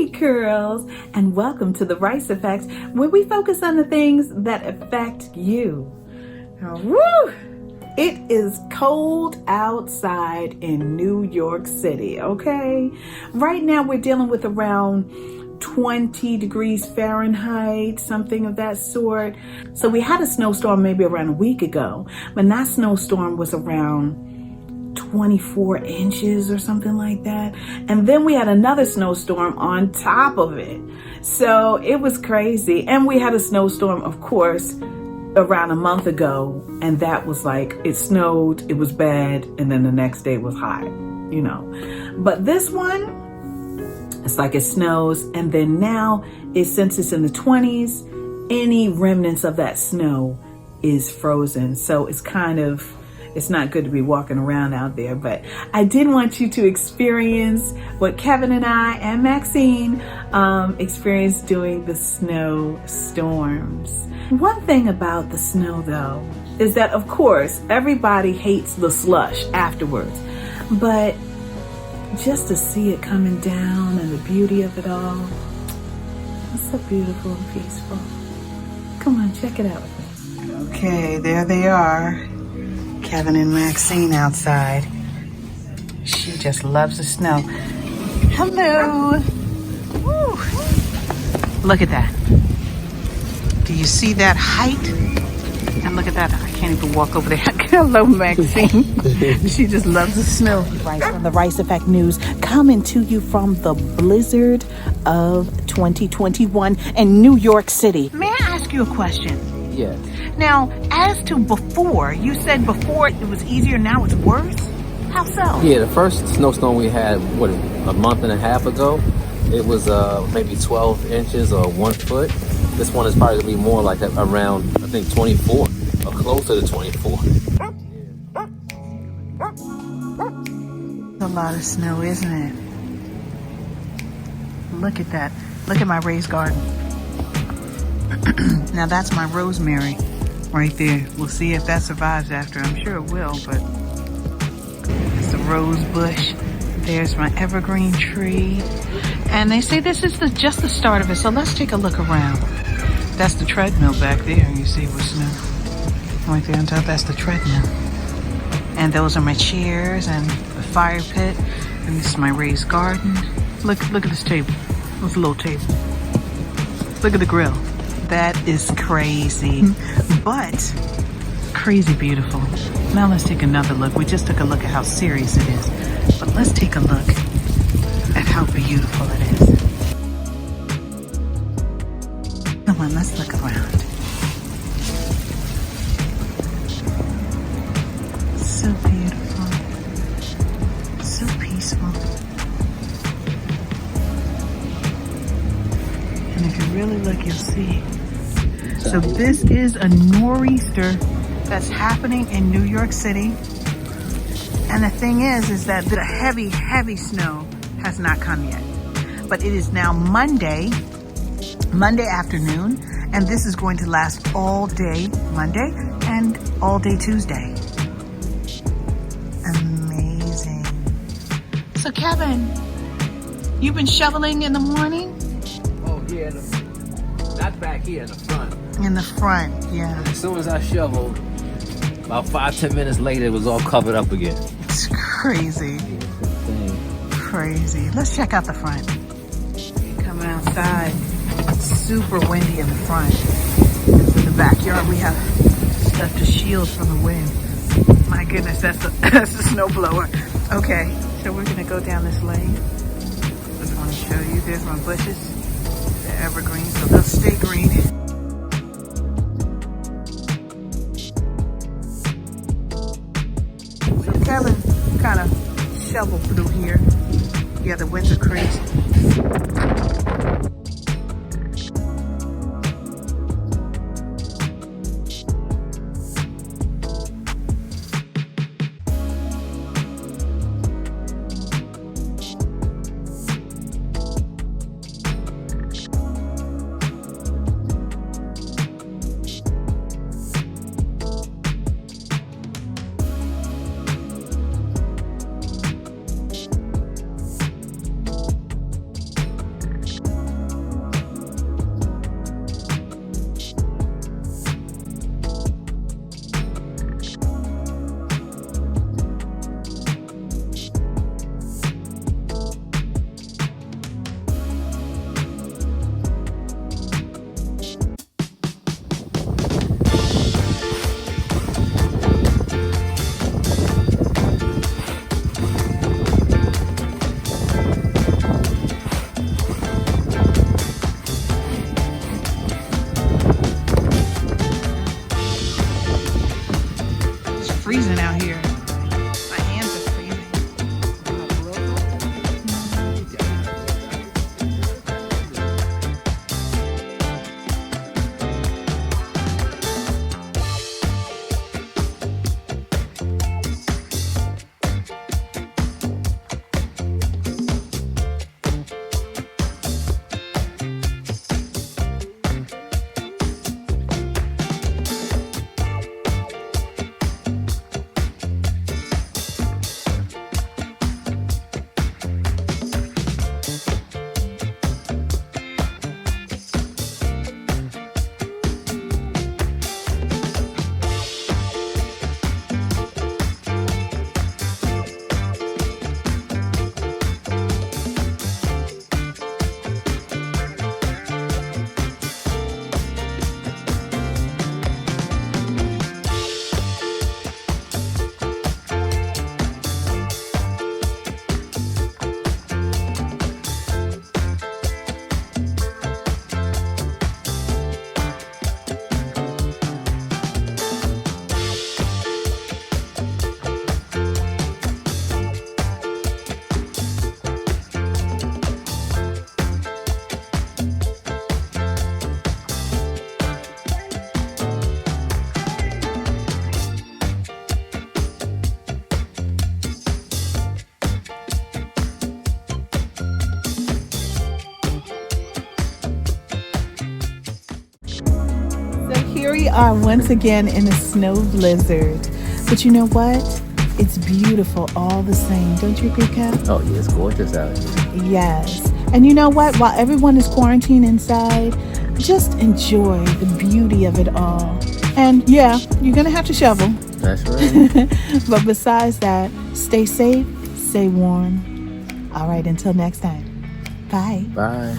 sweet curls, and welcome to the Rice Effect, where we focus on the things that affect you. Woo! It is cold outside in New York City, okay? Right now we're dealing with around 20 degrees Fahrenheit, something of that sort. So we had a snowstorm maybe around a week ago, but that snowstorm was around 24 inches or something like that. And then we had another snowstorm on top of it. So it was crazy. And we had a snowstorm, of course, around a month ago. And that was like, it snowed, it was bad. And then the next day was hot, you know. But this one, it's like it snows. And then now, since it's in the 20s, any remnants of that snow is frozen. So it's not good to be walking around out there, but I did want you to experience what Kevin and I and Maxine experienced doing the snowstorms. One thing about the snow though, is that of course, everybody hates the slush afterwards, but just to see it coming down and the beauty of it all, it's so beautiful and peaceful. Come on, check it out with me. Okay, there they are. Kevin and Maxine outside. She just loves the snow. Hello. Woo. Look at that. Do you see that height? And look at that. I can't even walk over there. Hello, Maxine. She just loves the snow. Right from the Rice Effect News, coming to you from the blizzard of 2021 in New York City. May I ask you a question? Yes. Now, as to before, you said before it was easier, now it's worse? How so? Yeah, the first snowstorm we had, a month and a half ago, it was maybe 12 inches or 1 foot. This one is probably going to be more like around, I think, 24 or closer to 24. A lot of snow, isn't it? Look at that. Look at my raised garden. Now that's my rosemary right there. We'll see if that survives after. I'm sure it will, but it's a rose bush. There's my evergreen tree. And they say this is just the start of it, so let's take a look around. That's the treadmill back there. You see what's snow right there on top. That's the treadmill. And those are my chairs and the fire pit. And this is my raised garden. Look at this table. It's a little table. Look at the grill. That is crazy, but crazy beautiful. Now let's take another look. We just took a look at how serious it is, but let's take a look at how beautiful it is. Come on, let's look around. So beautiful, so peaceful. And if you really look, you'll see. So this is a nor'easter that's happening in New York City. And the thing is that the heavy, heavy snow has not come yet. But it is now Monday afternoon, and this is going to last all day Monday and all day Tuesday. Amazing. So Kevin, you've been shoveling in the morning? Oh yeah, not back here, in the front. In the front, yeah. As soon as I shoveled, about 5-10 minutes later, it was all covered up again. It's crazy. Crazy. Let's check out the front. Coming outside, it's super windy in the front. In the backyard, we have stuff to shield from the wind. My goodness, that's a snow blower. Okay, so we're gonna go down this lane. Just want to show you. There's my bushes. They're evergreen, so they'll stay green. So Kevin kind of shovel through here. Yeah, the winds are crazy. here we are once again in a snow blizzard. But you know what? It's beautiful all the same. Don't you agree, Kev? Oh, yeah, it's gorgeous out here. Yes. And you know what? While everyone is quarantined inside, just enjoy the beauty of it all. And yeah, you're going to have to shovel. That's right. But besides that, stay safe, stay warm. All right, until next time. Bye. Bye.